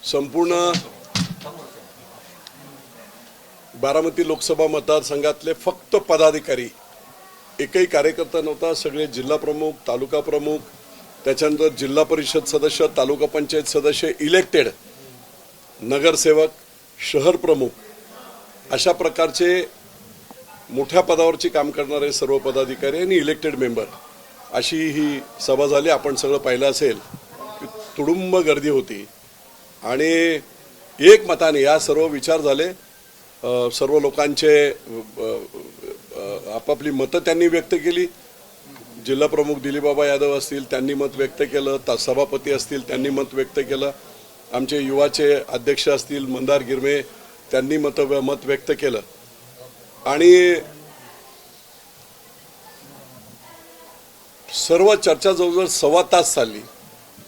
संपूर्ण बारामती लोकसभा मतदारसंघातले फक्त पदाधिकारी, एकही कार्यकर्ता नव्हता. सगळे जिल्हा प्रमुख, तालुका प्रमुख, त्याच्यानंतर जिल्हा परिषद सदस्य, तालुका पंचायत सदस्य, इलेक्टेड नगरसेवक, शहर प्रमुख, अशा प्रकारचे मोठ्या पदावरची काम करणारे सर्व पदाधिकारी आणि इलेक्टेड मेंबर, अशी ही सभा झाली. आपण सगळं पाहिलं असेल की तुडुंब गर्दी होती आणि एक मताने या सर्व विचार झाले. सर्व लोकांचे आपापली मतं त्यांनी व्यक्त केली. जिल्हा प्रमुख दिलीपबाबा यादव असतील त्यांनी मत व्यक्त केलं, सभापती असतील त्यांनी मत व्यक्त केलं, आमचे युवाचे अध्यक्ष असतील मंदार गिरमे त्यांनी मत व्यक्त केलं आणि सर्व चर्चा जवळजवळ सव्वा तास चालली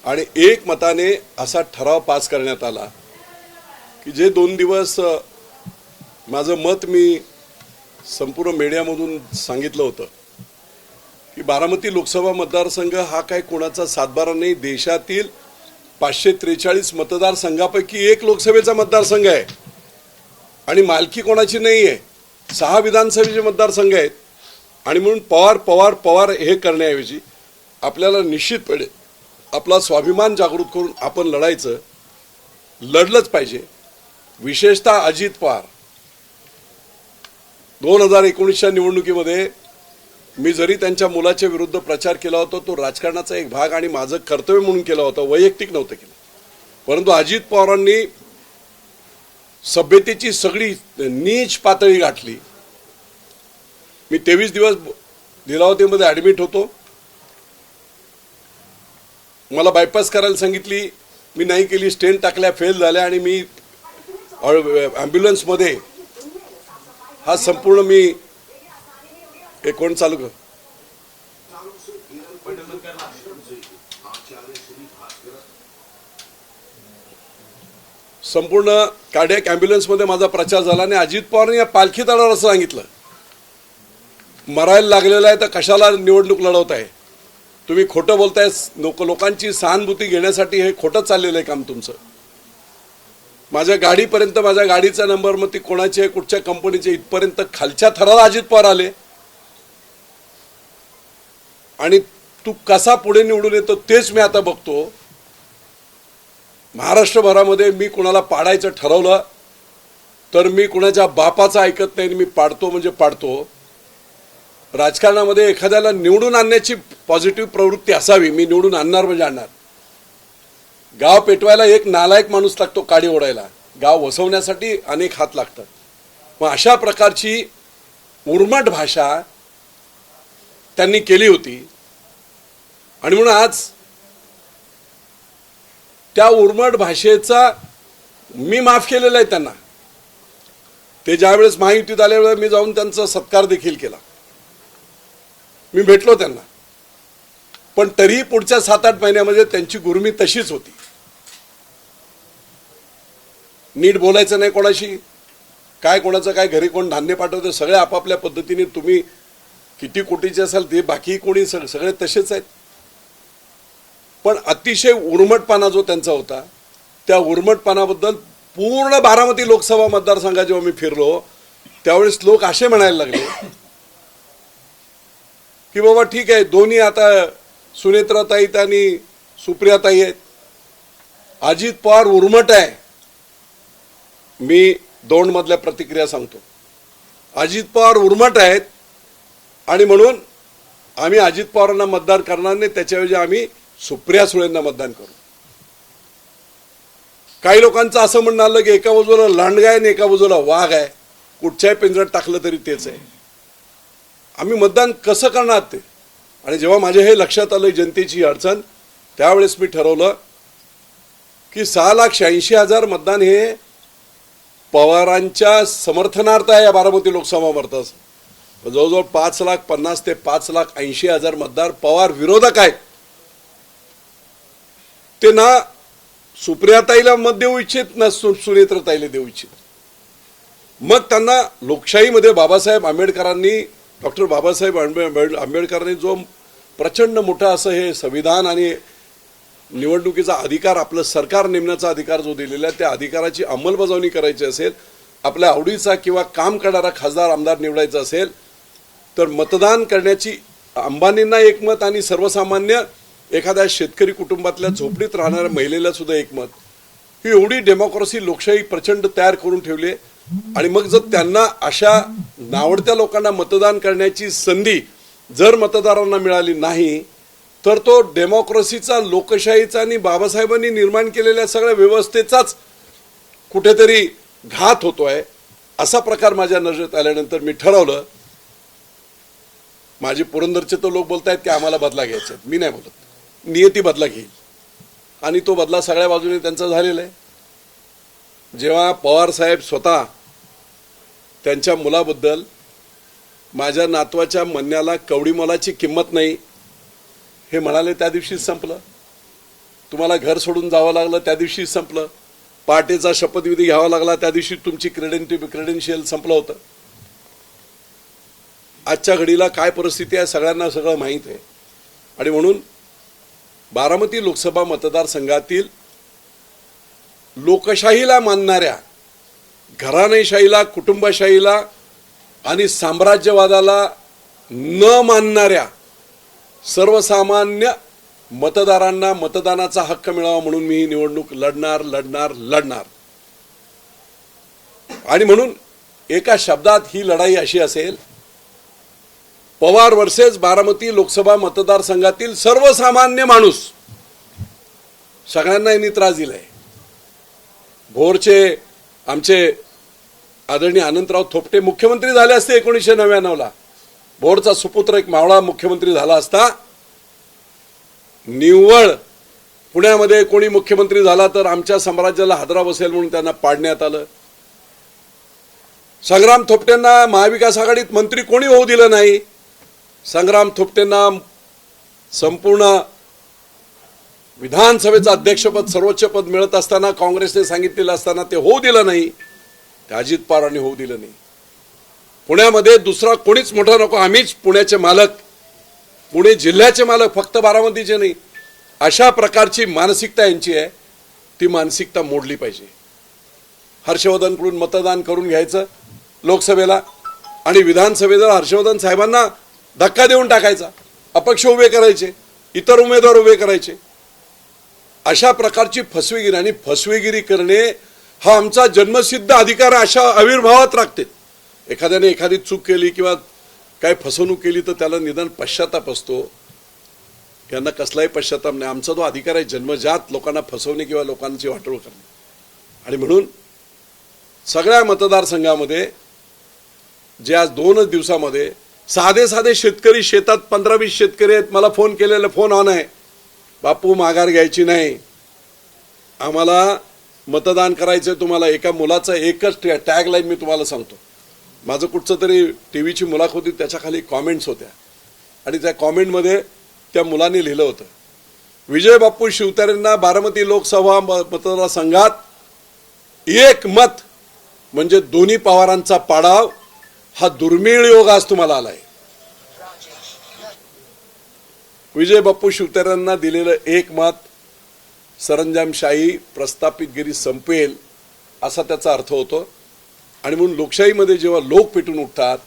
आणि एक मताने असा ठराव पास करण्यात आला की जे 2 दिवस माझं मत मी संपूर्ण मीडियामधून सांगितलं होतं की बारामती लोकसभा मतदारसंघ हा काय कोणाचा सातबारा नाही. देशातील 543 मतदारसंघापैकी एक लोकसभेचा मतदारसंघ आहे आणि मालकी कोणाची नाही आहे. 6 विधानसभेचे मतदारसंघ आहेत आणि म्हणून पवार हे करण्याऐवजी आपल्याला निश्चितपणे आपला स्वाभिमान जागृत करून आपण लढलंच पाहिजे. विशेषतः अजित पवार 2019च्या निवडणुकीमध्ये मी जरी त्यांच्या मुलाच्या विरुद्ध प्रचार केला होता, तो राजकारणाचा एक भाग आणि माझं कर्तव्य म्हणून केला होता, वैयक्तिक नव्हतं केलं. परंतु अजित पवारांनी सभ्यतेची सगळी नीच पातळी गाठली. मी 23 दिवस लीलावतीमध्ये ॲडमिट होतो. मला बायपास करायला सांगितली, मी नाही केली. स्टेंट टाकल्या, फेल झाल्या आणि मी ॲम्ब्युलन्समध्ये हा संपूर्ण मी कोण चालू कर संपूर्ण कार्डियक ॲम्ब्युलन्समध्ये माझा प्रचार झाला आणि अजित पवारांनी या पालखी तळावर असं सांगितलं, मरायला लागलेला आहे तर कशाला निवडणूक लढवताय, तुम्ही खोटं बोलताय, लोकांची सहानुभूती घेण्यासाठी हे खोटं चाललेलं आहे काम तुमचं. माझ्या गाडीपर्यंत, माझ्या गाडीचा नंबर, मग ती कोणाची आहे, कुठच्या कंपनीचे, इथपर्यंत खालच्या थराला अजित पवार आले आणि तू कसा पुढे निवडून येतो तेच मी आता बघतो. महाराष्ट्रभरामध्ये मी कुणाला पाडायचं ठरवलं तर मी कुणाच्या बापाचं ऐकत नाही, मी पाडतो म्हणजे पाडतो. राजकारणामध्ये एखाद्याला निवडून आणण्याची पॉझिटिव्ह प्रवृत्ती असावी. मी निवडून आणणार म्हणजे आणणार. गाव पेटवायला एक नालायक माणूस लागतो, काडी ओढायला. गाव वसवण्यासाठी अनेक हात लागतात. मग अशा प्रकारची उर्मट भाषा त्यांनी केली होती आणि म्हणून आज त्या उर्मट भाषेचा मी माफ केलेला आहे त्यांना. ते ज्यावेळेस महायुतीत आल्यावेळेस मी जाऊन त्यांचा सत्कार देखील केला, मी भेटलो त्यांना. पण तरीही पुढच्या 7-8 महिन्यामध्ये त्यांची गुरमी तशीच होती. नीट बोलायचं नाही कोणाशी, काय कोणाचं काय, घरी कोण धान्य पाठवते, सगळे आपापल्या पद्धतीने. तुम्ही किती कोटीचे असाल ते बाकी कोणी सगळे तसेच आहेत. पण अतिशय उर्मटपणा जो त्यांचा होता, त्या उर्मटपणाबद्दल पूर्ण बारामती लोकसभा मतदारसंघात जेव्हा मी फिरलो त्यावेळेस लोक असे म्हणायला लागले की बाबा ठीक आहे, दोन्ही आता सुनेत्राताई आणि सुप्रियाताई आहेत, अजित पवार उर्मट आहे. मी 2 मधल्या प्रतिक्रिया सांगतो. अजित पवार उर्मट आहेत आणि म्हणून आम्ही अजित पवारांना मतदान करणार नाही, त्याच्याऐवजी आम्ही सुप्रिया सुळेंना मतदान करू. काही लोकांचं असं म्हणणं आलं की एका बाजूला लांडगा आहे आणि एका बाजूला वाघ आहे, कुठच्याही पिंजऱ्यात टाकलं तरी तेच आहे. आम्ही मतदान कसं करणार ते? आणि जेव्हा माझ्या हे लक्षात आलं जनतेची अडचण, त्यावेळेस मी ठरवलं की 6,86,000 मतदान हे पवारांच्या समर्थनार्थ आहे. या बारामती लोकसभा मतदारसंघ जवळजवळ 5,50,000 ते 5,80,000 मतदार पवार विरोधक आहेत. ते ना सुप्रियाताईला मत देऊ इच्छित ना सुनेत्रताईला देऊ इच्छित. मग त्यांना लोकशाहीमध्ये डॉक्टर बाबासाहेब आंबेडकरांनी जो प्रचंड मोठा असं हे संविधान आणि निवडणुकीचा अधिकार, आपलं सरकार नेमण्याचा अधिकार जो दिलेला आहे त्या अधिकाराची अंमलबजावणी करायची असेल, आपल्या आवडीचा किंवा काम करणारा खासदार आमदार निवडायचा असेल तर मतदान करण्याची अंबानींना एकमत आणि सर्वसामान्य एखाद्या शेतकरी कुटुंबातल्या झोपडीत राहणाऱ्या महिलेला सुद्धा एकमत, ही एवढी डेमोक्रेसी लोकशाही प्रचंड तयार करून ठेवली आहे. आणि मग जर त्यांना अशा नावडत्या लोकांना मतदान करण्याची संधी जर मतदारांना मिळाली नाही तर तो डेमोक्रेसीचा, लोकशाहीचा आणि बाबासाहेबांनी निर्माण केलेल्या सगळ्या व्यवस्थेचाच कुठेतरी घात होतोय. असा प्रकार माझ्या नजरेत आल्यानंतर मी ठरवलं, माझे पुरंदरचे तो लोक बोलतायत की आम्हाला बदला घ्यायचा, मी नाही बोलत, नियती बदला घेईल आणि तो बदला सगळ्या बाजूने त्यांचा झालेला आहे. जेव्हा पवार साहेब स्वतः त्यांच्या मुलाबद्दल माझ्या नातवाच्या म्हणण्याला कवडी मोलाची किंमत नाही हे म्हणाले त्या दिवशीच संपलं. तुम्हाला घर सोडून जावं लागलं त्या दिवशीच संपलं. पहाटेचा शपथविधी घ्यावा लागला त्या दिवशी तुमची क्रेडेन्शियल संपलं होतं. आजच्या घडीला काय परिस्थिती आहे सगळ्यांना सगळं माहीत आहे. आणि म्हणून बारामती लोकसभा मतदारसंघातील लोकशाहीला मानणाऱ्या, घराणेशाहीला, कुटुंबशाहीला आणि साम्राज्यवादाला न मानणाऱ्या सर्वसामान्य मतदारांना मतदानाचा हक्क मिळावा म्हणून मी ही निवडणूक लढणार. आणि म्हणून एका शब्दात ही लढाई अशी असेल, पवार वर्सेस बारामती लोकसभा मतदारसंघातील सर्वसामान्य माणूस. सगळ्यांना यांनी त्रास दिलाय. भोरचे आमचे आदरणीय अनंतराव थोपटे मुख्यमंत्री झाले असते 1999ला. भोरचा सुपुत्र एक मावळा मुख्यमंत्री झाला असता. निव्वळ पुण्यामध्ये कोणी मुख्यमंत्री झाला तर आमच्या साम्राज्याला हादरा बसेल म्हणून त्यांना पाडण्यात आलं. संग्राम थोपटेंना महाविकास आघाडीत मंत्री कोणी होऊ दिलं नाही. संग्राम थोपटेंना संपूर्ण विधानसभेचं अध्यक्षपद, सर्वोच्च पद मिळत असताना, काँग्रेसने सांगितलेलं असताना ते होऊ दिलं नाही. ते अजित पवारांनी होऊ दिलं नाही. पुण्यामध्ये दुसरा कोणीच मोठा नको, आम्हीच पुण्याचे मालक, पुणे जिल्ह्याचे मालक, फक्त बारामतीचे नाही. अशा प्रकारची मानसिकता यांची आहे. ती मानसिकता मोडली पाहिजे. हर्षवर्धनकडून मतदान करून घ्यायचं लोकसभेला आणि विधानसभेला हर्षवर्धन साहेबांना धक्का देऊन टाकायचा, अपक्ष उभे करायचे, इतर उमेदवार उभे करायचे. अशा प्रकारची फसवेगिरी आणि फसवेगिरी करणे हा आमचा जन्मसिद्ध अधिकार अशा आविर्भावात राखते. एखाद्याने एखादी चूक केली किंवा काय फसवणूक केली तर त्याला निदान पश्चाताप असतो. यांना कसलाही पश्चाताप नाही. आमचा तो अधिकार आहे जन्मजात लोकांना फसवणे किंवा लोकांची वाटोळ करणे. आणि म्हणून सगळ्या मतदारसंघामध्ये जे आज 2 दिवसामध्ये साधे शेतकरी, शेतात 15-20 शेतकरी आहेत, मला फोन केलेला फोन ऑन आहे, बापू माघार घ्यायची नाही, आम्हाला मतदान करायचं. तुम्हाला एका मुलाचा एकच टॅग लाईन मी तुम्हाला सांगतो. माझं कुठचं तरी टीव्हीची मुलाखत होती, त्याच्या खाली कॉमेंट्स होत्या आणि त्या कॉमेंटमध्ये त्या मुलाने लिहिलं होतं, विजय बापू शिवतारेंना बारामती लोकसभा मतदारसंघात एक मत म्हणजे दोन्ही पवारांचा पाडाव हा दुर्मिळ योग आज तुम्हाला आलाय. विजय बापू शिवतारेंना दिलेलं एक मत सरंजामशाही, प्रस्थापितगिरी संपेल असा त्याचा अर्थ होतो. आणि म्हणून लोकशाहीमध्ये जेव्हा लोक पेटून उठतात,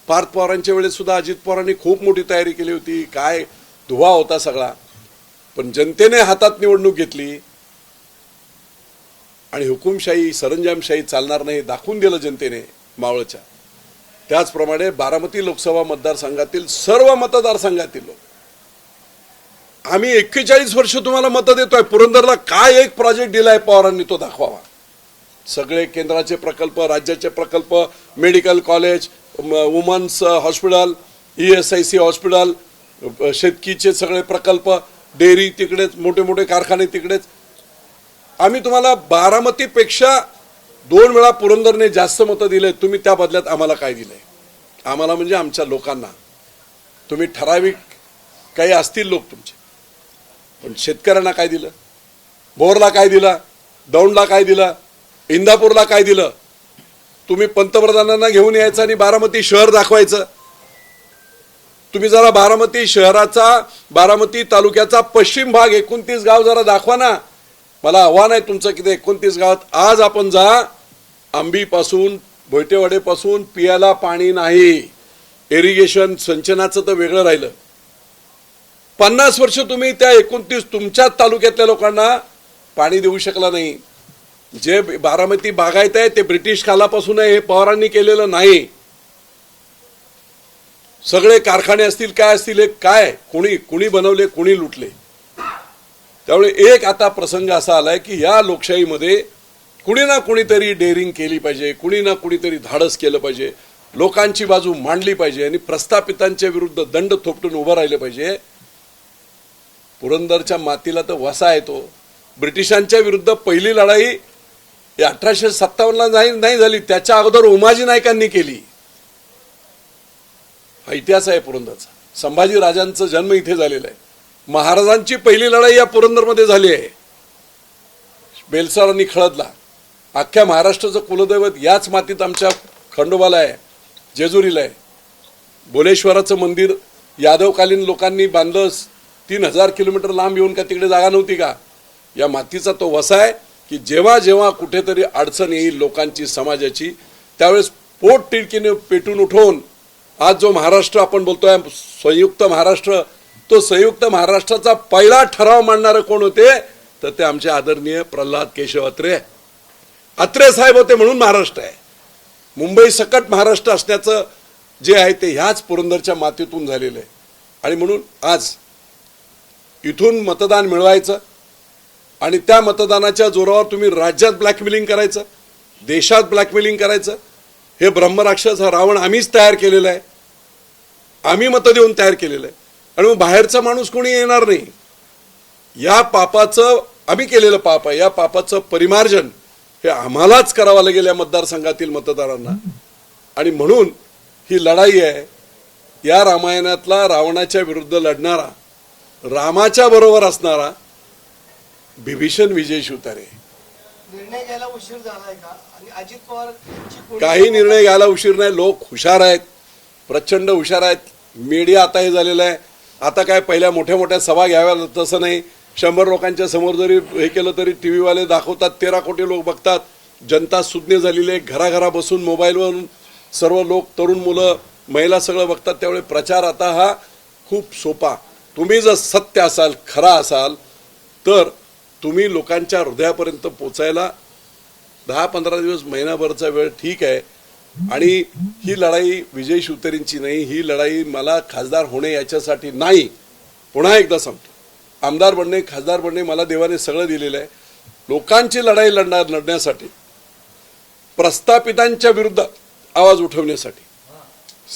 पार्थ पवारांच्या वेळेस सुद्धा अजित पवारांनी खूप मोठी तयारी केली होती, काय धुवा होता सगळा, पण जनतेने हातात निवडणूक घेतली आणि हुकुमशाही, सरंजामशाही चालणार नाही दाखवून दिलं जनतेने मावळच्या. त्याचप्रमाणे बारामती लोकसभा मतदारसंघातील सर्व मतदारसंघातील लोक, आम्ही 41 वर्ष तुम्हाला मतं देतोय. पुरंदरला काय एक प्रोजेक्ट दिलाय पवारांनी तो दाखवावा. सगळे केंद्राचे प्रकल्प, राज्याचे प्रकल्प, medical college, women's hospital, ESIC hospital, शेतकीचे सगळे प्रकल्प, डेअरी तिकडेच, मोठे मोठे कारखाने तिकडेच. आम्ही तुम्हाला बारामतीपेक्षा 2 वेळा पुरंदरने जास्त मतं दिले. तुम्ही त्या बदल्यात आम्हाला काय दिलंय? आम्हाला म्हणजे आमच्या लोकांना. तुम्ही ठराविक काही असतील लोक तुमचे, पण शेतकऱ्यांना काय दिलं? भोरला काय दिला? दौंडला काय दिलं? इंदापूरला काय दिलं? तुम्ही पंतप्रधानांना घेऊन यायचं आणि बारामती शहर दाखवायचं. तुम्ही जरा बारामती शहराचा, बारामती तालुक्याचा पश्चिम भाग 29 गाव जरा दाखवा ना. मला आव्हान आहे तुमचं की ते 29 गावात आज आपण जा. आंबीपासून भोयटेवाडेपासून पियाला पाणी नाही. इरिगेशन सिंचनाचं तर वेगळं राहिलं. 50 वर्ष तुम्ही त्या 29 तुमच्या तालुक्यातल्या लोकांना पाणी देऊ शकला नाही. जे बारामती बागायत आहे ते ब्रिटिश कालापासून आहे, हे पवारांनी केलेलं नाही. सगळे कारखाने असतील काय असतील, हे काय कुणी बनवले, कुणी लुटले. त्यामुळे एक आता प्रसंग असा आलाय की या लोकशाहीमध्ये कुणी ना कुणीतरी डेअरिंग केली पाहिजे, कुणी ना कुणीतरी धाडस केलं पाहिजे, लोकांची बाजू मांडली पाहिजे आणि प्रस्थापितांच्या विरुद्ध दंड थोपटून उभं राहिलं पाहिजे. पुरंदरच्या मातीला तर वसा येतो. ब्रिटिशांच्या विरुद्ध पहिली लढाई 1857ला नाही झाली, त्याच्या अगोदर उमाजी नायकांनी केली. हा इतिहास आहे पुरंदरचा. संभाजी राजांचा जन्म इथे झालेला आहे. महाराजांची पहिली लढाई या पुरंदरमध्ये झाली आहे. बेलसरांनी खळदला. अख्ख्या महाराष्ट्राचं कुलदैवत याच मातीत आमच्या खंडोबाला आहे, जेजुरीला आहे. भुवनेश्वराचं मंदिर यादवकालीन लोकांनी बांधलं. 3000 किलोमीटर लांब येऊन का तिकडे जागा नव्हती का? या मातीचा तो वसा आहे की जेव्हा जेव्हा कुठेतरी अडचण येईल लोकांची, समाजाची, त्यावेळेस पोट तिडकीने पेटून उठवून आज जो महाराष्ट्र आपण बोलतोय संयुक्त महाराष्ट्र, तो संयुक्त महाराष्ट्राचा पहिला ठराव मांडणारे कोण होते तर ते आमचे आदरणीय प्रल्हाद केशव अत्रे. अत्रे साहेब होते म्हणून महाराष्ट्र आहे. मुंबई सकट महाराष्ट्र असण्याचं जे आहे ते ह्याच पुरंदरच्या मातीतून झालेलं आहे. आणि म्हणून आज इथून मतदान मिळवायचं आणि त्या मतदानाच्या जोरावर तुम्ही राज्यात ब्लॅकमेलिंग करायचं, देशात ब्लॅकमेलिंग करायचं. हे ब्रह्मराक्षस हा रावण आम्हीच तयार केलेला आहे. आम्ही मतं देऊन तयार केलेलं आहे. आणि मग बाहेरचा माणूस कोणी येणार नाही. या पापाचं आम्ही केलेलं पाप आहे. या पापाचं परिमार्जन हे आम्हालाच करावं लागेल या मतदारसंघातील मतदारांना. आणि म्हणून ही लढाई आहे. या रामायणातला रावणाच्या विरुद्ध लढणारा, रामाच्या बरोबर असणारा बिभीषण विजय शिवतारे. निर्णय घ्यायला उशीर झालाय का? आणि अजित पवार काही निर्णय घ्यायला उशीर नाही. लोक हुशार आहेत, प्रचंड हुशार आहेत. मीडिया आता हे झालेलं आहे. आता काय पहिल्या मोठ्या मोठ्या सभा घ्याव्या तसं नाही. 100 लोकांच्या समोर जरी हे केलं तरी टी व्हीवाले दाखवतात, 13 कोटी लोक बघतात. जनता सुज्ञ झालेली आहे. घराघरा बसून मोबाईलवरून सर्व लोक, तरुण मुलं, महिला सगळं बघतात. त्यामुळे प्रचार आता हा खूप सोपा. तुम्ही जर सत्य असाल, खरा असाल तर तुम्ही लोकांच्या हृदयापर्यंत पोचायला 10-15 दिवस, महिनाभरचा वेळ ठीक आहे. आणि ही लढाई विजय शिवतारेंची नाही. ही लढाई मला खासदार होणे याच्यासाठी नाही. पुन्हा एकदा सांगतो, आमदार बनणे, खासदार बनणे मला देवाने सगळं दिलेलं आहे. लोकांची लढाई लढण्यासाठी, प्रस्थापितांच्या विरुद्ध आवाज उठवण्यासाठी,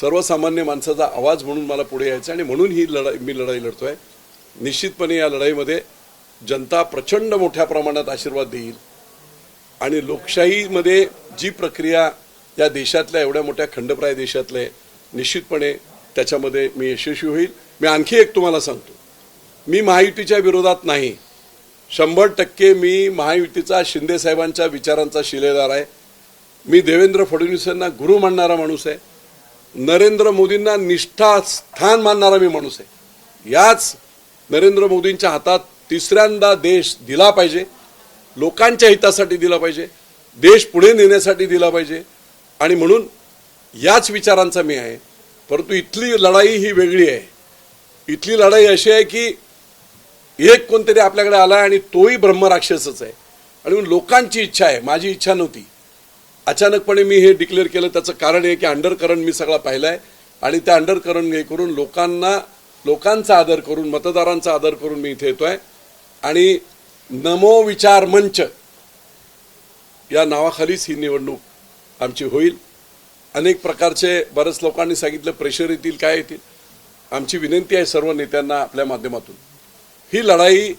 सर्वसामान्य माणसाचा आवाज म्हणून मला पुढे यायचं. आणि म्हणून ही मी लढाई लढतोय. निश्चितपणे या लढाईमध्ये जनता प्रचंड मोठ्या प्रमाणात आशीर्वाद देईल. आणि लोकशाहीमध्ये जी प्रक्रिया या देशातल्या, एवढ्या मोठ्या खंडप्राय देशातले, निश्चितपणे त्याच्यामध्ये मी यशस्वी होईल. मी आणखी एक तुम्हाला सांगतो, मी महायुतीच्या विरोधात नाही. 100% मी महायुतीचा, शिंदे साहेबांच्या विचारांचा शिलेदार आहे. मी देवेंद्र फडणवीसांना गुरु मानणारा माणूस आहे. नरेंद्र मोदींना निष्ठास्थान मानणारा मी माणूस आहे. याच नरेंद्र मोदींच्या हातात तिसऱ्यांदा देश दिला पाहिजे. लोकांच्या हितासाठी दिला पाहिजे, देश पुढे नेण्यासाठी दिला पाहिजे. आणि म्हणून याच विचारांचा मी आहे. परंतु इथली लढाई ही वेगळी आहे. इथली लढाई अशी आहे की एक कोणतरी आपल्याकडे आला आणि तोही ब्रह्मराक्षसच आहे. आणि म्हणून लोकांची इच्छा आहे, माझी इच्छा नव्हती. अचानकपणे मी हे डिक्लेअर केलं. त्याचं कारण आहे की अंडरकरंट मी सगळा पाहिला आहे. आणि त्या अंडरकरंट हे करून लोकांचा आदर करून, मतदारांचा आदर करून मी इथे येतोय. आणि नमो विचार मंच या नावाखालीच ही निवडणूक आमची होईल. अनेक प्रकारचे, बरेच लोकांनी सांगितलं प्रेशर येतील, काय येतील. आमची विनंती आहे सर्व नेत्यांना आपल्या माध्यमातून, ही लढाई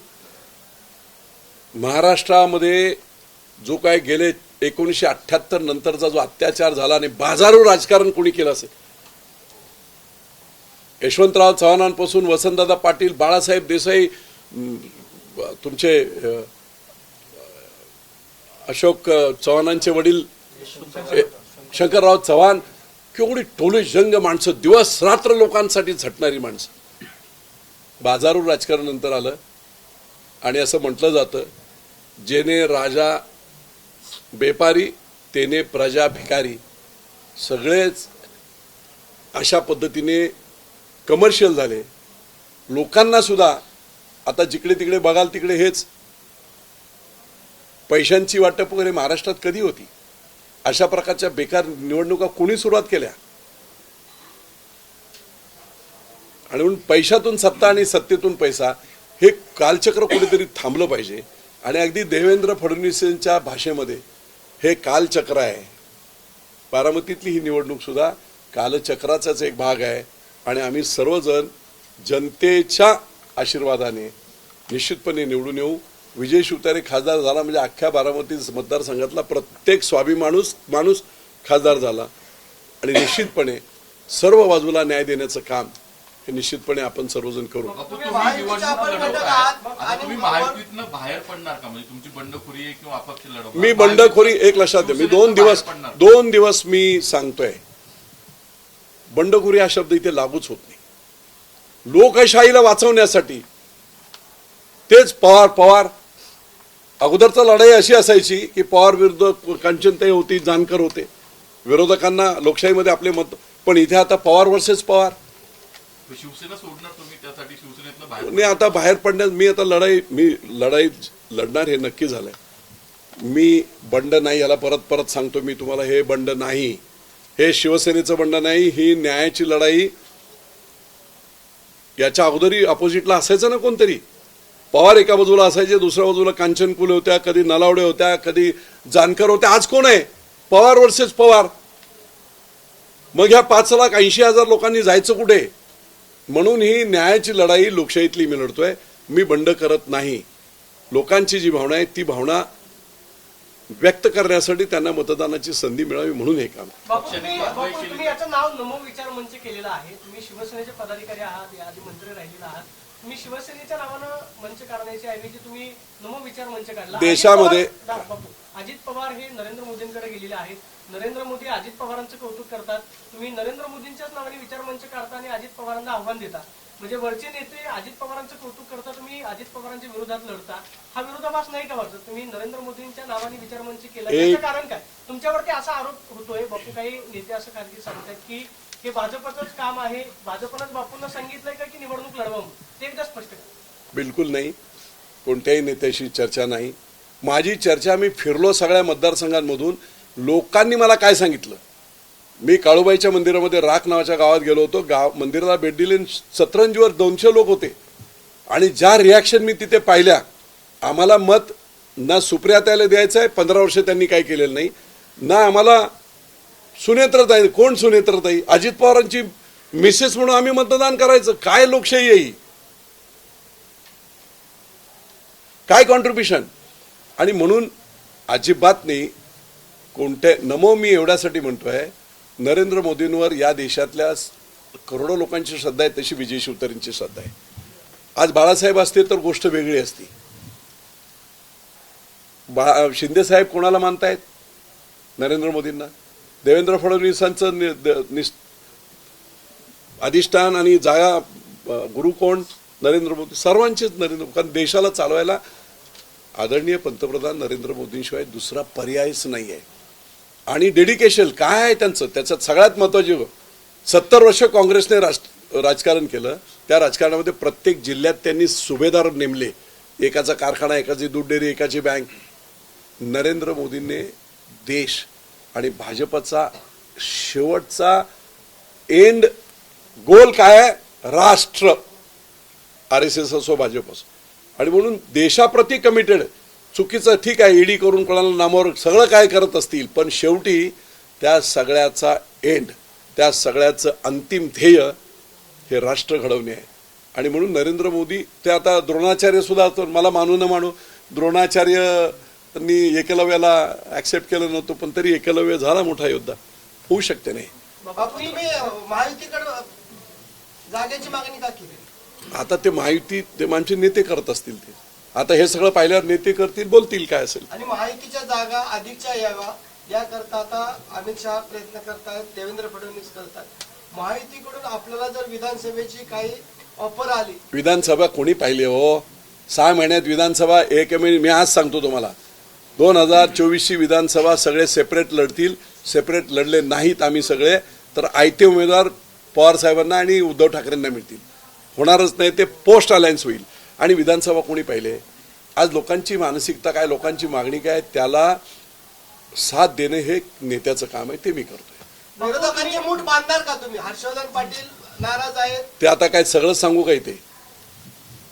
महाराष्ट्रामध्ये जो काय गेले 1978 नंतरचा जो अत्याचार झाला आणि बाजारू राजकारण कोणी केलं असेल, यशवंतराव चव्हाणांपासून वसंतदादा पाटील, बाळासाहेब देसाई, तुमचे अशोक चव्हाणांचे वडील शंकरराव चव्हाण, केवढी टोले जंग माणसं, दिवस रात्र लोकांसाठी झटणारी माणसं. बाजारून राजकारण नंतर आलं आणि असं म्हटलं जातं, जेने राजा बेपारी तेने प्रजा भिकारी. सगळेच अशा पद्धतीने कमर्शियल झाले. लोकांना सुद्धा आता जिकडे तिकडे बघाल तिकडे हेच पैशांची वाटप वगैरे महाराष्ट्रात कधी होती? अशा प्रकारच्या बेकार निवडणुका कोणी सुरुवात केल्या? आणि म्हणून पैशातून सत्ता आणि सत्तेतून पैसा हे कालचक्र कुठेतरी थांबलं पाहिजे. आणि अगदी देवेंद्र फडणवीसांच्या भाषेमध्ये हे कालचक्र आहे. बारामतीतली ही निवडणूक सुद्धा कालचक्राचाच एक भाग आहे. आणि आम्ही सर्वजण जनतेच्या आशीर्वादाने निश्चितपणे निवडून येऊ. विजय शिवतारे खासदार झाला म्हणजे अख्ख्या बारामती मतदारसंघातला प्रत्येक माणूस खासदार झाला. आणि निश्चितपणे सर्व बाजूला न्याय देण्याचं काम हे निश्चितपणे आपण सर्वजण करू. तुम्ही महायुतीतनं बाहेर पडणार का? म्हणजे तुमची बंडखोरी आहे किंवा अपक्ष लढवणार? मी बंडखोरी एक लक्षात द्या, मी दोन दिवस मी सांगतोय, बंडखोरी हा शब्द इथे लागूच होत नाही. लोकशाहीला वाचवण्यासाठी तेच पवार अगोदरचा लढाई अशी असायची की पवार विरुद्ध कांचनताई होती, जानकर होते, विरोधकांना लोकशाहीमध्ये आपले मत. पण इथे आता पवार वर्सेस पवार. शिवसेना सोडणार तुम्ही, त्यासाठी शिवसेनेतनं बाहेर? नाही, आता बाहेर पडण्यास मी लढाई लढणार हे नक्की झालंय. मी बंड नाही, याला परत सांगतो मी तुम्हाला, हे बंड नाही, हे शिवसेनेचं बंड नाही, ही न्यायाची लढाई. याच्या अगोदरही अपोजिटला असायचं ना कोणतरी. पवार एका बाजूला असायचे, दुसऱ्या बाजूला कांचनकुले होत्या, कधी नलावडे होत्या, कधी जानकर होत्या. आज कोण आहे? पवार वर्सेस पवार. मग ह्या 5,80,000 लोकांनी जायचं कुठे? म्हणून ही न्यायाची लढाई लोकशाहीतली मी लढतोय. मी बंड करत नाही. लोकांची जी भावना आहे ती भावना व्यक्त करण्यासाठी त्यांना मतदानाची संधी मिळावी म्हणून हे काम. बापू, तुम्ही याचं नाव नमो विचार मंच केलेलं आहे. तुम्ही शिवसेनेचे पदाधिकारी आहात, याआधी मंत्री राहिलेला आहात. तुम्ही शिवसेनेच्या नावानं मंच काढण्याच्या ऐवजी तुम्ही नमो विचार मंच काढला. देशामध्ये बापू, अजित पवार हे नरेंद्र मोदींकडे गेलेले आहेत. नरेंद्र मोदी अजित पवारांचं कौतुक करतात. तुम्ही नरेंद्र मोदींच्याच नावाने विचार मंच काढता आणि अजित पवारांना आव्हान देता. म्हणजे वरचे नेते अजित पवारांचं कौतुक करता, तुम्ही अजित पवारांच्या विरोधात लढता. हा विरोधाभास नाही का वाटत? तुम्ही नरेंद्र मोदींच्या नावाने विचार मंच केला, याचं कारण काय? तुमच्यावरती असा आरोप होतोय, बापू काही नेते असं खासगी सांगतात की हे भाजपचंच काम आहे, भाजपनंच बापूंना सांगितलंय का की निवडणूक लढवा? ते एकदा स्पष्ट करा. बिलकुल नाही, कोणत्याही नेत्याशी चर्चा नाही. माझी चर्चा, मी फिरलो सगळ्या मतदारसंघांमधून, लोकांनी मला काय सांगितलं. मी काळूबाईच्या मंदिरामध्ये राख नावाच्या गावात गेलो होतो. मंदिराला भेट दिली, सतरंजीवर 200 लोक होते. आणि ज्या रिॲक्शन मी तिथे पाहिल्या, आम्हाला मत ना सुप्रियाताईला द्यायचं आहे, 15 वर्ष त्यांनी काय केलेलं नाही, ना आम्हाला सुनेत्रताई. कोण सुनेत्रताई? अजित पवारांची मिसेस म्हणून आम्ही मतदान करायचं? काय लोकशाही आहे? काय कॉन्ट्रीब्युशन? आणि म्हणून अजिबात नाही. कोणत्या नमो मी एवढ्यासाठी म्हणतोय, नरेंद्र मोदींवर या देशातल्या करोडो लोकांची श्रद्धा आहे, तशी विजय शिवतारेंची श्रद्धा आहे. आज बाळासाहेब असते तर गोष्ट वेगळी असती. शिंदे साहेब कोणाला मानतायत? नरेंद्र मोदींना. देवेंद्र फडणवीसांचं अधिष्ठान आणि जागा गुरु कोण? नरेंद्र मोदी. सर्वांचेच नरेंद्र. कारण देशाला चालवायला आदरणीय पंतप्रधान नरेंद्र मोदींशिवाय दुसरा पर्यायच नाही आहे. आणि डेडिकेशन काय आहे त्यांचं? त्याच्यात सगळ्यात महत्त्वाची, 70 वर्ष काँग्रेसने राजकारण केलं. त्या राजकारणामध्ये प्रत्येक जिल्ह्यात त्यांनी सुभेदार नेमले. एकाचा कारखाना, एकाची दूध डेअरी, एकाची बँक. नरेंद्र मोदींनी देश आणि भाजपचा शेवटचा एंड गोल काय आहे? राष्ट्र. RSS असो, भाजप असो. आणि म्हणून देशाप्रती कमिटेड. चुकीचं ठीक आहे, ईडी करून कोणाला नामावर सगळं काय करत असतील, पण शेवटी त्या सगळ्याचा एंड, त्या सगळ्याचं अंतिम ध्येय हे राष्ट्र घडवणे आहे. आणि म्हणून नरेंद्र मोदी, ते आता द्रोणाचार्य सुद्धा, मला मानू न मानू, द्रोणाचार्यांनी एकलव्याला ऍक्सेप्ट केलं नव्हतं, पण तरी एकलव्य झाला मोठा योद्धा. होऊ शकते नाही. महायुतीकडे जागेची मागणी का केली? आता ते महायुती, ते आमचे नेते करत असतील. ते आता हे सगळं पाहिल्यावर नेते करतील, बोलतील काय असेल. आणि महायुतीच्या जागा अधिकच्या याव्या याकरता आता अमित शहा प्रयत्न करतात, देवेंद्र फडणवीस करतात. महायुतीकडून आपल्याला जर विधानसभेची काही ऑफर आली, विधानसभा कोणी पाहिली हो? 6 महिन्यात विधानसभा एक मी आज सांगतो तुम्हाला, 2024ची विधानसभा सगळे सेपरेट लढतील. सेपरेट लढले नाहीत आम्ही सगळे तर आयते उमेदवार पवार साहेबांना आणि उद्धव ठाकरेंना मिळतील. होणारच नाही, ते पोस्ट अलायन्स होईल. आणि विधानसभा कोणी पाहिले? आज लोकांची मानसिकता काय, लोकांची मागणी काय, त्याला साथ देणे हे नेत्याचं काम आहे, ते मी करतोय. विरोधकांची मूठ बांधणार का तुम्ही? हर्षवर्धन पाटील नाराज आहेत. ते आता काय सगळंच सांगू काय ते?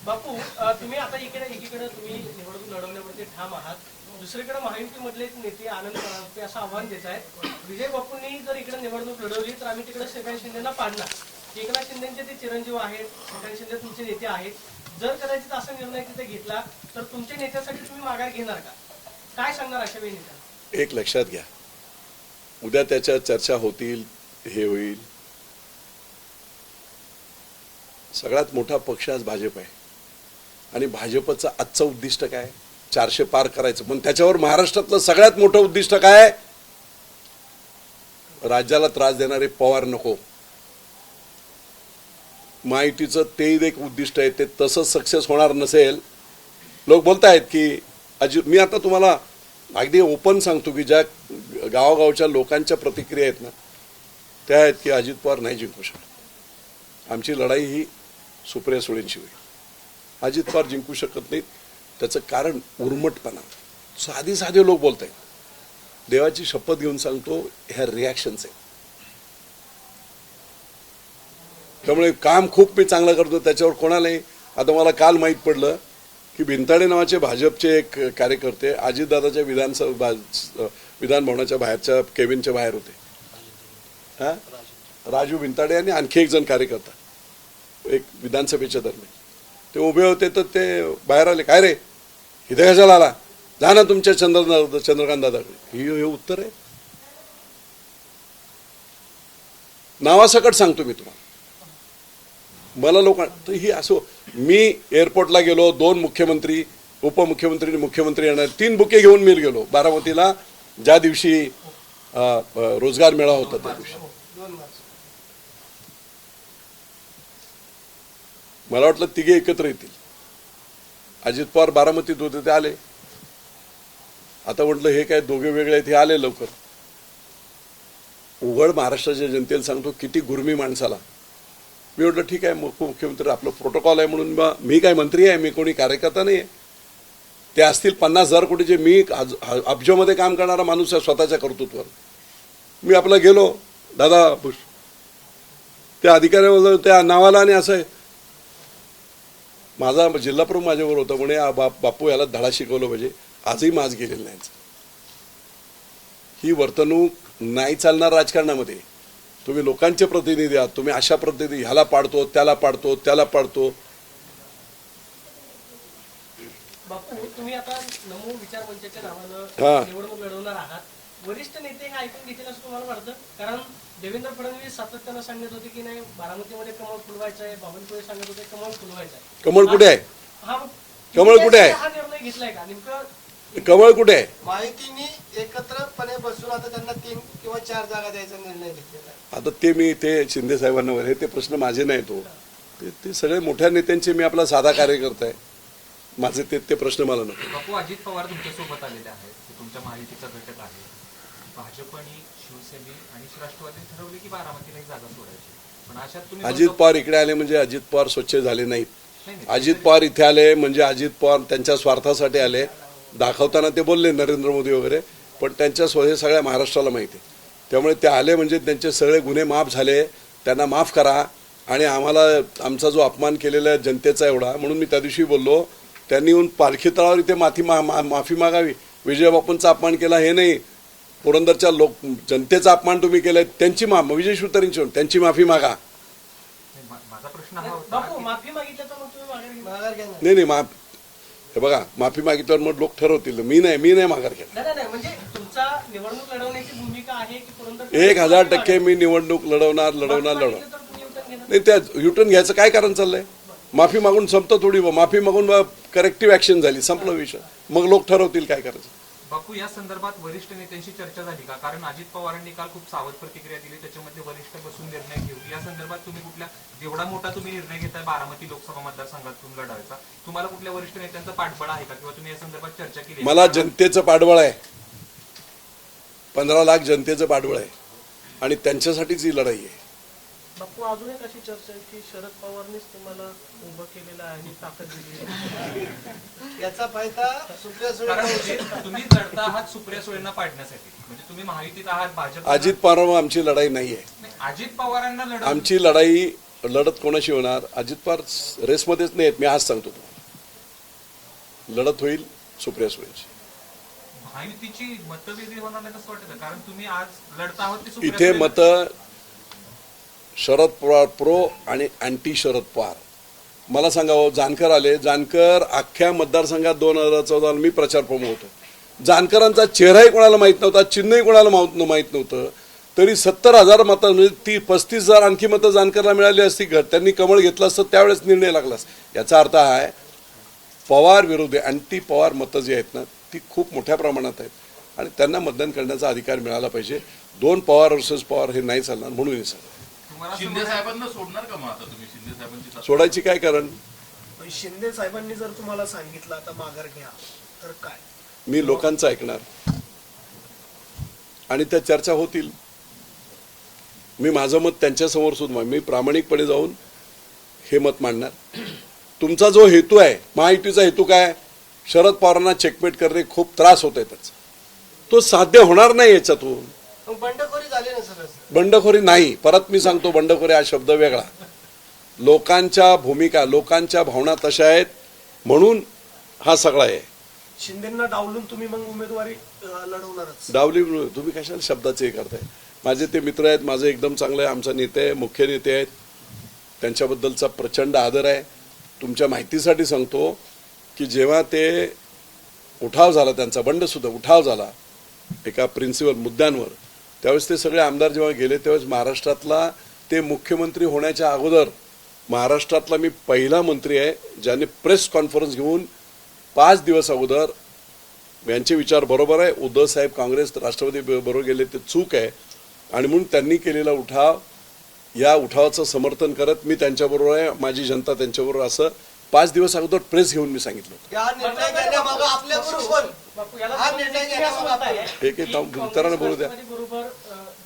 बापू तुम्ही आता एकीकडे तुम्ही निवडणूक लढवण्यावरती ठाम आहात, दुसरीकडे महायुतीमधले नेते आनंद परांजपे असं आव्हान देत आहेत, विजय बापूंनी जर इकडे निवडणूक लढवली तर आम्ही तिकडे श्रीकांत शिंदेना पाडणार. एकनाथ शिंदेचे ते चिरंजीव आहेत, श्रीकांत शिंदे तुमचे नेते आहेत. जर कदाचित असा निर्णय तिथे घेतला तर तुमच्या नेत्यासाठी तुम्ही माघार घेणार का? काय सांगणार अशा वेळी नेत्यांना? एक लक्षात घ्या, उद्या त्याच्या चर्चा होतील, हे होईल. सगळ्यात मोठा पक्ष आज भाजप आहे आणि भाजपचं आजचं उद्दिष्ट काय? 400 पार करायचं. पण त्याच्यावर महाराष्ट्रातलं सगळ्यात मोठं उद्दिष्ट काय? राज्याला त्रास देणारे पवार नको. महायुतीचं ते एक उद्दिष्ट आहे. ते तसंच सक्सेस होणार नसेल. लोक बोलतायत की मी आता तुम्हाला अगदी ओपन सांगतो की ज्या गावागावच्या लोकांच्या प्रतिक्रिया आहेत ना, त्या आहेत की अजित पवार नाही जिंकू शकत. आमची लढाई ही सुप्रिया सुळेंशी होईल. अजित पवार जिंकू शकत नाहीत. त्याचं कारण उर्मटपणा. साधे लोक बोलत आहेत. देवाची शपथ घेऊन सांगतो, ह्या रिॲक्शन्स आहेत. त्यामुळे काम खूप मी चांगलं करतो, त्याच्यावर कोणालाही. आता मला काल माहीत पडलं की भिंताडे नावाचे भाजपचे एक कार्यकर्ते अजितदादाच्या विधान भवनाच्या बाहेरच्या केबिनच्या बाहेर होते. हा, राजू भिंताडे आणि आणखी एक जण कार्यकर्ता एक विधानसभेच्या दरम्यान ते उभे होते. तर ते बाहेर आले, काय रे इथे कशाला आला, जा ना तुमच्या चंद्रकांत दादाकडे. हे उत्तर आहे? नावासकट सांगतो मी तुम्हाला. मला लोकांना ही असो, मी एअरपोर्टला गेलो, 2 मुख्यमंत्री, उपमुख्यमंत्री आणि मुख्यमंत्री येणार, 3 बुके घेऊन मी गेलो बारामतीला, ज्या दिवशी रोजगार मेळावा होता त्या दिवशी. मला वाटलं तिघे एकत्र येतील. अजित पवार बारामतीत होते, ते आले. आता म्हटलं हे काय दोघे वेगळे आहेत, हे आले लवकर. उघड महाराष्ट्राच्या जनतेला सांगतो, किती गुरमी माणसाला. मी म्हटलं ठीक आहे, मुख्यमंत्री आपलं प्रोटोकॉल आहे म्हणून मी काय मंत्री आहे, मी कोणी कार्यकर्ता नाही आहे. ते असतील 50,000 कोटीचे, मी अब्जामध्ये काम करणारा माणूस आहे स्वतःच्या कर्तृत्वावर. मी आपला गेलो, दादा त्या अधिकाऱ्याला त्या नावाला आणि असं आहे. माझा जिल्हा प्रमुख माझ्यावर होता, म्हणे बापू याला धडा शिकवलं पाहिजे. आजही माज गेलेलं नाही. ही वर्तणूक नाही चालणार राजकारणामध्ये. तुम्ही लोकांचे प्रतिनिधी आहात, तुम्ही अशा प्रतिनिधी ह्याला पाडतो, त्याला पाडतो, त्याला पाडतो. बापू तुम्ही आता नमो विचार मंचाच्या नावानं निवडणूक लढवणार आहात. वरिष्ठ नेते हे ऐकून घेतील असं तुम्हाला वाटतं? कारण देवेंद्र फडणवीस सातत्यानं सांगत होते की नाही बारामतीमध्ये कमळ फुलवायचं आहे, बावनकुळे सांगत होते कमळ फुलवायचं आहे. कमळ कुठे आहे? कमळ कुठे आहे? हा निर्णय घेतलाय का नेमकं? कमळ कुठे आहे? माहितीनी एकत्रपणे बसून आता त्यांना 3 किंवा 4 जागा द्यायचा निर्णय घेतलेला आहे. आता ते शिंदे साहेबांना वगैरे ते प्रश्न माझे नाही. ते सगळे मोठ्या नेत्यांचे, मी आपला साधा कार्यकर्ता आहे. माझे ते प्रश्न मला नको. बापू, अजित पवार तुमच्यासोबत आलेले आहेत, ते तुमच्या महायुतीचा घटक आहे. भाजप आणि शिवसेने आणि राष्ट्रवादी ठरवले की बारामतीला एक जागा सोडायची. पण अशात तुम्ही अजित पवार इकडे आले म्हणजे अजित पवार स्वच्छ झाले नाहीत. अजित पवार इथे आले म्हणजे अजित पवार त्यांच्या स्वार्थासाठी आले. दाखवताना ते बोलले नरेंद्र मोदी वगैरे, पण त्यांच्या हे सगळ्या महाराष्ट्राला माहिती आहे. त्यामुळे ते आले म्हणजे त्यांचे सगळे गुन्हे माफ झाले. त्यांना माफ करा. आणि आम्हाला आमचा जो अपमान केलेला आहे जनतेचा एवढा, म्हणून मी त्या दिवशी बोललो, त्यांनी येऊन पालखी तळावर इथे माफी मागावी. विजयबापूंचा अपमान केला हे नाही, पुरंदरच्या जनतेचा अपमान तुम्ही केलाय, त्यांची विजय शिवतारेंची त्यांची माफी मागा. माझा प्रश्न हा बापू माफी मागितलं तर मग तुम्ही माघार घ्या. नाही हे बघा, माफी मागितल्यावर मग लोक ठरवतील. मी नाही माघार घेणार. नाही म्हणजे तुमचा निवडणूक लढवण्याची भूमिका आहे की पुरंदर 1000% मी निवडणूक लढवणार. नाही, त्या युटर्न घ्यायचं काय कारण चाललंय? माफी मागून संपतं थोडी. माफी मागून करेक्टिव्ह ऍक्शन झाली, संपलं विषय. मग लोक ठरवतील काय करायचं. बापू, या संदर्भात वरिष्ठ नेत्यांशी चर्चा झाली का? कारण अजित पवारांनी काल खूप सावध प्रतिक्रिया दिली, त्याच्यामध्ये वरिष्ठ बसून निर्णय घेऊ. या संदर्भात तुम्ही कुठल्या, जेवढा मोठा तुम्ही निर्णय घेताय बारामती लोकसभा मतदारसंघातून लढायचा, तुम्हाला कुठल्या वरिष्ठ नेत्यांचं पाठबळ आहे का, किंवा तुम्ही या संदर्भात चर्चा केली? मला जनतेचं पाठबळ आहे, 15 लाख जनतेचं पाठबळ आहे आणि त्यांच्यासाठीच ही लढाई आहे. बापू, अजून एक अशी चर्चा आहे की शरद पवारनीच तुम्हाला उभं केलेलं आहे आणि ताकद दिली आहे. याचा फायदा सुप्रिया कारण सुळे तुम्ही लढता आहात सुप्रिया सुळेंना पाडण्यासाठी, म्हणजे तुम्ही महायुतीत आहात, भाजप. अजित पवार आमची लढाई नाही आहे. अजित पवारांना लढा, आमची लढाई लढत कोणाशी होणार? अजित पवार रेसमध्येच नाही आहेत, मी आज सांगतो तुम्हाला. लढत होईल सुप्रिया सुळेंची. महायुतीची मतभेदी होणार नाही असं वाटतं, कारण तुम्ही आज लढता आहात ते सुप्रिया इथे सुळे. मतं शरद पवार प्रो आणि अँटी शरद पवार. मला सांगावं, जानकर आले. जानकर अख्ख्या मतदारसंघात 2014 मी प्रचार प्रमुख होतो. जानकरांचा चेहराही कोणाला माहीत नव्हता, चिन्हही कोणाला माहीत नव्हतं. तरी 70,000 मतं, म्हणजे 35,000 आणखी मतं जानकरला मिळाली असती. त्यांनी कमळ घेतलं असतं त्यावेळेस निर्णय लागला असता. याचा अर्थ हा आहे, पवार विरोधी अँटी पवार मतं जी आहेत ना, ती खूप मोठ्या प्रमाणात आहेत आणि त्यांना मतदान करण्याचा अधिकार मिळाला पाहिजे. 2 पवार वर्सेस पवार हे नाही चालणार, म्हणून हे सगळं. तुम्हाला शिंदे साहेबांना सोडणार का मग आता तुम्ही? शिंदे साहेबांची सोडायची काय कारण? पण शिंदे साहेबांनी जर तुम्हाला सांगितलं आता माघार घ्या तर काय? मी लोकांचं ऐकणार आणि त्या चर्चा होतील. मी माझं मत त्यांच्यासमोर सुद्धा मी प्रामाणिकपणे जाऊन हे मत मांडणार. तुमचा जो हेतू आहे, महायुतीचा हेतू काय? शरद पवारांना चेकमेट करणे, खूप त्रास होत आहे त्याचा. तो साध्य होणार नाही याच्यातून. मग बंडखोरी झाली ना सर. बंडखोरी नाही, परत मी सांगतो, बंडखोरी हा शब्द वेगळा. लोकांच्या भूमिका, लोकांच्या भावना तशा आहेत म्हणून हा सगळा आहे. शिंदेना डावलून तुम्ही मग उमेदवारी लढवणारच? डावली तुम्ही कशाला शब्दाचे हे करताय? माझे ते मित्र आहेत, माझं एकदम चांगलं आहे, आमचा नेते आहे, मुख्य नेते आहेत, त्यांच्याबद्दलचा प्रचंड आदर आहे. तुमच्या माहितीसाठी सांगतो की जेव्हा ते उठाव झाला, त्यांचा बंडसुद्धा उठाव झाला एका प्रिन्सिपल मुद्द्यांवर, त्यावेळेस ते सगळे आमदार जेव्हा गेले त्यावेळेस महाराष्ट्रातला, ते मुख्यमंत्री होण्याच्या अगोदर महाराष्ट्रातला मी पहिला मंत्री आहे ज्याने प्रेस कॉन्फरन्स घेऊन 5 दिवस अगोदर, यांचे विचार बरोबर आहे, उद्धव साहेब काँग्रेस राष्ट्रवादी बरोबर गेले ते चूक आहे आणि म्हणून त्यांनी केलेला उठाव, या उठावाचं समर्थन करत मी त्यांच्याबरोबर आहे, माझी जनता त्यांच्याबरोबर, असं 5 दिवस अगोदर प्रेस घेऊन मी सांगितलं. या निर्णय घेण्यामागं आपल्या गुरु कोण? बापू, याला हा निर्णय घेण्यामागं आपल्या एक उत्तरानं बोलू द्या. बरोबर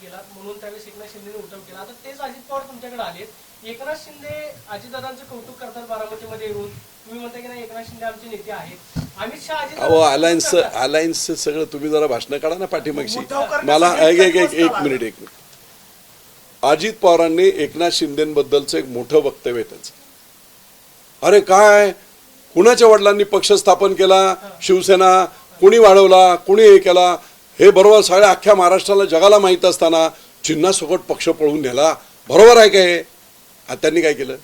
गेला म्हणून त्यावेळेस एकनाथ शिंदेने उठाव केला. आता तेच अजित पवार तुमच्याकडे आले. एकनाथ शिंदे अजितदादांचं कौतुक करतात बारामतीमध्ये येऊन. तुम्ही म्हणता की नाही एकनाथ शिंदे आमचे नेते आहेत. अमित शहा अहो, अलायन्स सगळं तुम्ही जरा भाषणं काढा ना पाठीमागची. मला एक मिनिट. अजित पवारांनी एकनाथ शिंदेबद्दलचं एक मोठं वक्तव्य त्याचं. अरे काय, कुणाच्या वडिलांनी पक्ष स्थापन केला, शिवसेना कुणी वाढवला, कुणी हे केला, हे बरोबर सगळ्या अख्ख्या महाराष्ट्राला जगाला माहीत असताना चिन्हासकट पक्ष पळवून नेला, बरोबर आहे काय? त्यांनी काय केलं?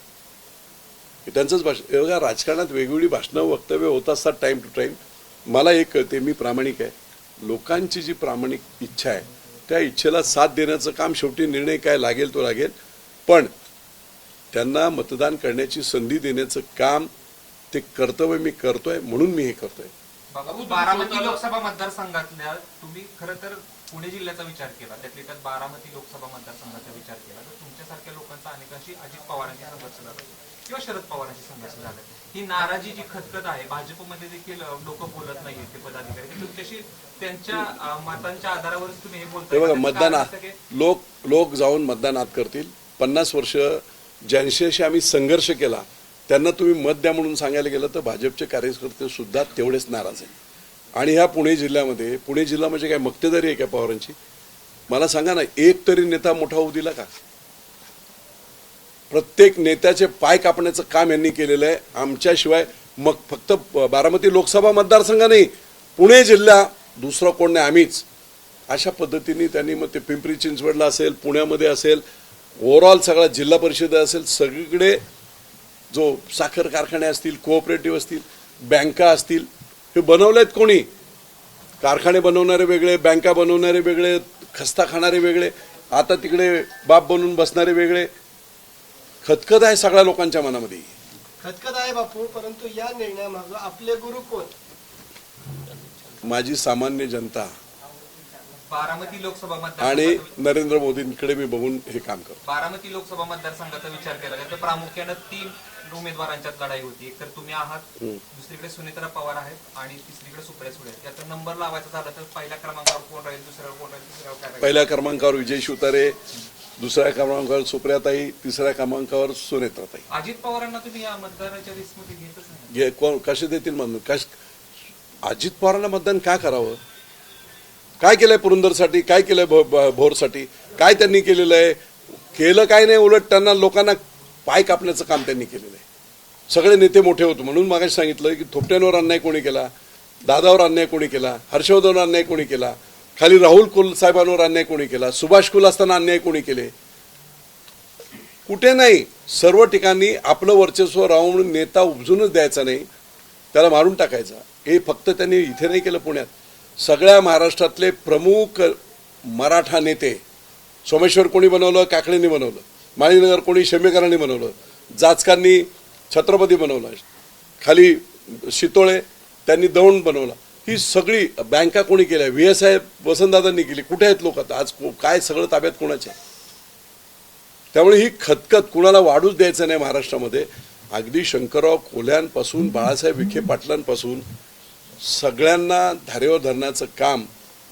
त्यांचंच भाषण. बघा, राजकारणात वेगवेगळी भाषणं वक्तव्य होत असतात टाईम टू टाईम. मला एक कळते, मी प्रामाणिक आहे. लोकांची जी प्रामाणिक इच्छा आहे त्या इच्छेला साथ देण्याचं काम, शेवटी निर्णय काय लागेल तो लागेल, पण त्यांना मतदान करण्याची संधी देण्याचं काम, ते कर्तव्य मी करतोय, म्हणून मी हे करतोय. बारामती लोकसभा मतदारसंघातल्या तुम्ही खरं तर पुणे जिल्ह्याचा विचार केला, त्यात बारामती लोकसभा मतदारसंघाचा विचार केला तर तुमच्यासारख्या लोकांचा अनेकांशी अजित पवारांशी संघर्ष झाला किंवा शरद पवारांशी संघर्ष झाला. ही नाराजी जी खतखत आहे, भाजपमध्ये देखील लोक बोलत नाहीये, ते पदाधिकारी तुमच्याशी त्यांच्या मतांच्या आधारावरच तुम्ही हे बोलताय. बघा, मतदानात लोक जाऊन मतदानात करतील. 50 वर्ष ज्यांच्याशी आम्ही संघर्ष केला त्यांना तुम्ही मत द्या म्हणून सांगायला गेलं तर भाजपचे कार्यकर्ते सुद्धा तेवढेच नाराज आहेत. आणि ह्या पुणे जिल्ह्यामध्ये, पुणे जिल्हा म्हणजे काय मक्तेदारी आहे का पवारांची? मला सांगा ना, एक तरी नेता मोठा होऊ दिला का? प्रत्येक नेत्याचे पाय कापण्याचं काम यांनी केलेलं आहे. आमच्याशिवाय मग फक्त बारामती लोकसभा मतदारसंघ नाही, पुणे जिल्हा दुसरा कोण नाही, आम्हीच. अशा पद्धतीने त्यांनी मग ते पिंपरी चिंचवडला असेल, पुण्यामध्ये असेल, ओव्हरऑल सगळा जिल्हा परिषद असेल, सगळीकडे जो साखर कारखाने असतील, कोऑपरेटिव्ह असतील, बँका असतील, हे बनवलेत कोणी? कारखाने बनवणारे वेगळे, बँका बनवणारे वेगळे, खस्ता खाणारे वेगळे, आता तिकडे बाप बनून बसणारे वेगळे. खतखत आहे सगळ्या लोकांच्या मनामध्ये. खतखत आहे बापू, परंतु या निर्णयामागं आपले गुरु कोण? माझी सामान्य जनता बारामती लोकसभा आणि मतदार नरेंद्र मोदींकडे मी बघून हे काम करतो. बारामती लोकसभा मतदारसंघाचा विचार केला तर प्रामुख्यानं 3 उमेदवारांच्यात लढाई होती. एक तर तुम्ही आहात, दुसरीकडे सुनेत्रा पवार आहेत आणि तिसरीकडे सुप्रिया सुळे आहेत. याचा नंबर लावायचा झाला तर पहिल्या क्रमांकावर कोण राहील, दुसऱ्यावर कोण राहील, तिसऱ्यावर काय राहील? पहिल्या क्रमांकावर विजय शिवतारे, दुसऱ्या क्रमांकावर सुप्रियाताई, तिसऱ्या क्रमांकावर सुनेत्राताई. अजित पवारांना तुम्ही या मतदाराच्या लिस्टमध्ये घेतच नाही. कोण कसे देतील म्हणून अजित पवारांना मतदान का करावं? काय केलंय पुरंदरसाठी, काय केलंय भोरसाठी, काय त्यांनी केलेलं आहे? केलं काय नाही, उलट त्यांना लोकांना पाय कापण्याचं काम त्यांनी केलेलं आहे. सगळे नेते मोठे होते म्हणून मागाशी सांगितलं की थोपट्यांवर अन्याय कोणी केला, दादावर अन्याय कोणी केला, हर्षवर्धनवर अन्याय कोणी केला, खाली राहुल कुल साहेबांवर अन्याय कोणी केला, सुभाष कुल असताना अन्याय कोणी केले? कुठे नाही. सर्व ठिकाणी आपलं वर्चस्व राहून नेता उपजूनच द्यायचा नाही, त्याला मारून टाकायचा. हे फक्त त्यांनी इथे नाही केलं, पुण्यात सगळ्या महाराष्ट्रातले प्रमुख मराठा नेते, सोमेश्वर कोणी बनवलं, काकडेंनी बनवलं, माळीनगर कोणी शेमेकरांनी बनवलं, जाचकांनी छत्रपती बनवला, खाली शितोळे त्यांनी दौंड बनवला. ही सगळी बँका कोणी केल्या, VSI वसंतदादांनी केली. कुठे आहेत लोक आता? आज काय सगळं ताब्यात कोणाच्या? त्यामुळे ही खतखत कुणाला वाढूच द्यायचं नाही महाराष्ट्रामध्ये. अगदी शंकरराव कोल्ह्यांपासून बाळासाहेब विखे पाटलांपासून सगळ्यांना धारेवर धरण्याचं काम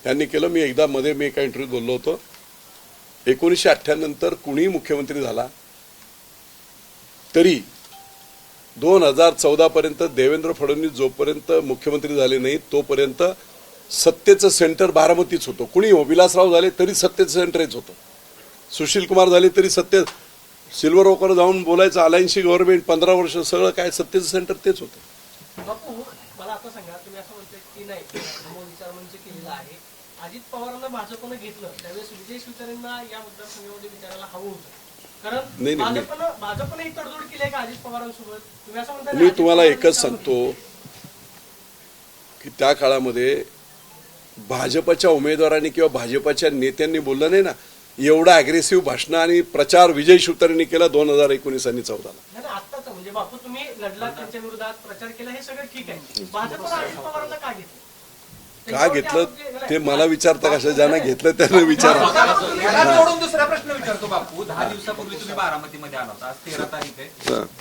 त्यांनी केलं. मी एकदा मध्ये मी एका इंटरव्ह्यूत बोललो होतो, 1998 नंतर कुणीही मुख्यमंत्री झाला तरी 2014 पर्यंत देवेंद्र फडणवीस जोपर्यंत मुख्यमंत्री झाले नाही तोपर्यंत सत्तेचं सेंटर बारामतीच होतं. कुणी हो, विलासराव झाले तरी सत्तेचं सेंटरच होतं, सुशील कुमार झाले तरी सत्ते, सिल्वर ओकवर जाऊन बोलायचं अलायन्सची गव्हर्नमेंट 15 वर्ष सगळं काय सत्तेचं सेंटर तेच होतं. बापू, मला आता सांगा, तुम्ही असं म्हणताय की नाही नमो विचारमंच केलेलं आहे, अजित पवारांना भाजपनं घेतलं त्यावेळेस विजय शिवतारेंना या मतदारसंघामध्ये विचारायला हवं होतं, कारण भाजपनं ही तडजोड केली आहे का अजित पवारांसोबत? तुम्ही असं म्हणताय मी तुम्हाला एकच सांगतो की त्या काळामध्ये भाजपच्या उमेदवारांनी किंवा भाजपच्या नेत्यांनी बोललं नाही ना, एवढा अग्रेसिव्ह भाषण आणि प्रचार विजय शिवतारेंनी केला 2019 आणि 14ला. नाही, आत्ताच म्हणजे बापू तुम्ही लढला, त्यांच्या विरोधात प्रचार केला, हे सगळं ठीक आहे. भाजपनं अजित पवारांना का घेतलं? का घेतलं ते मला विचारता कशा? ज्यांना घेतलं त्यांना विचारा. याला जोडून दुसरा प्रश्न विचारतो बापू. 10 दिवसापूर्वी तुम्ही बारामतीमध्ये आला होता. आज 13 तारीख आहे,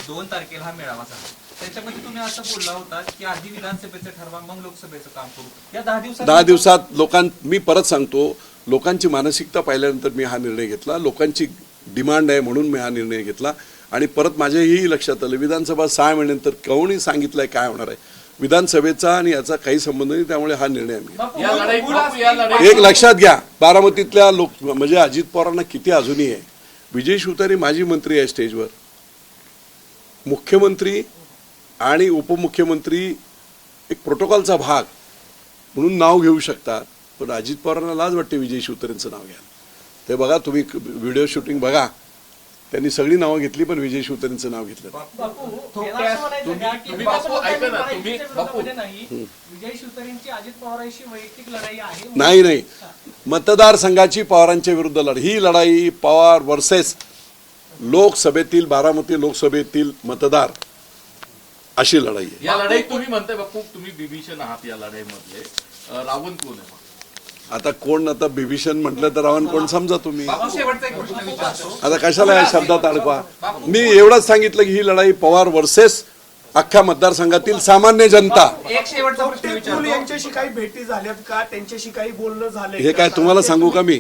2 तारखेला हा मेळावा झाला. त्याच्यामध्ये तुम्ही असं बोलला होता की आधी विधानसभेचं ठरवा मग लोकसभेचं काम करू. या 10 दिवसात मी परत सांगतो, लोकांची मानसिकता पाहिल्यानंतर मी हा निर्णय घेतला. लोकांची डिमांड आहे म्हणून मी हा निर्णय घेतला. आणि परत माझ्याही लक्षात आलं, विधानसभा 6 महिन्यानंतर कोणी सांगितलंय काय होणार आहे, विधानसभेचा आणि याचा काही संबंध नाही. त्यामुळे हा निर्णय आम्ही एक लक्षात घ्या. बारामतीतल्या लोक म्हणजे अजित पवारांना किती अजूनही आहे. विजय शिवतारे माजी मंत्री आहे स्टेजवर, मुख्यमंत्री आणि उपमुख्यमंत्री एक प्रोटोकॉलचा भाग म्हणून नाव घेऊ शकतात, पण अजित पवारांना लाज वाटते विजय शिवतारेंचं नाव घ्या. ते बघा, तुम्ही व्हिडिओ शूटिंग बघा, त्यांनी सगळी नावं घेतली पण विजय शिवतारेंचं नाव घेतलं. विजय शिवतारेंची अजित पवारांशी वैयक्तिक लढाई आहे? नाही, मतदारसंघाची पवारांच्या विरुद्ध लढाई. ही लढाई पवार वर्सेस लोकसभेतील, बारामती लोकसभेतील मतदार अशी लढाई आहे. या लढाईत तुम्ही म्हणताय बापू, तुम्ही बिभीषण आहात या लढाईमधले, रावण कोण आहे? आता कोण, आता बिभीषण म्हटलं तर रावण कोण समजा तुम्ही. शेवटचा एक प्रश्न विचारतो. आता कशाला या शब्दात अडकवा. मी एवढंच सांगितलं की ही लढाई पवार वर्सेस अख्ख्या मतदारसंघातील सामान्य जनता. एक शेवटचा प्रश्न कुल विचारतो. यांच्याशी काही भेटी झाल्यात का? त्यांच्याशी काही बोलणं झालंय? हे काय तुम्हाला सांगू का मी?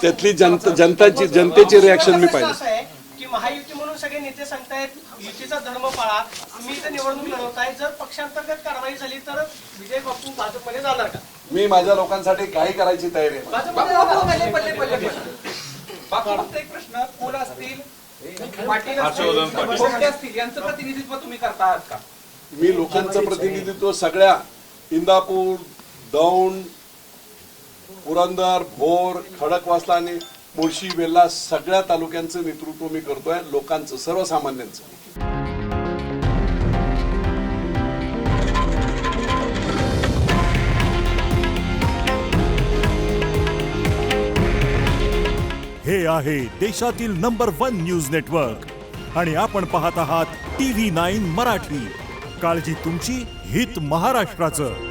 त्यातली जनतेची रिॲक्शन मी पाहिजे. की महायुती म्हणून सगळे नेते सांगतायत युतीचा धर्म पाळा, तुम्ही इथे निवडणूक लढवताय, जर पक्षांतर्गत कारवाई झाली तर विजय बापू भाजपमध्ये जाणार का? मी माझ्या लोकांसाठी काही करायची तयारी आहे. फक्त एक प्रश्न, कोण असतील, पाटील असतील, खोपटे असतील, यांचं प्रतिनिधित्व तुम्ही करता आहात का? मी लोकांचं प्रतिनिधित्व सगळ्या इंदापूर, दौंड, पुरंदर, भोर, खडकवासला आणि मुळशी, वेल्हा सगळ्या तालुक्यांचं नेतृत्व मी करतोय, लोकांचं, सर्वसामान्यांचं. हे आहे देशातील नंबर 1 न्यूज नेटवर्क आणि आपण पाहत आहात TV9 मराठी. काळजी तुमची, हित महाराष्ट्राचं.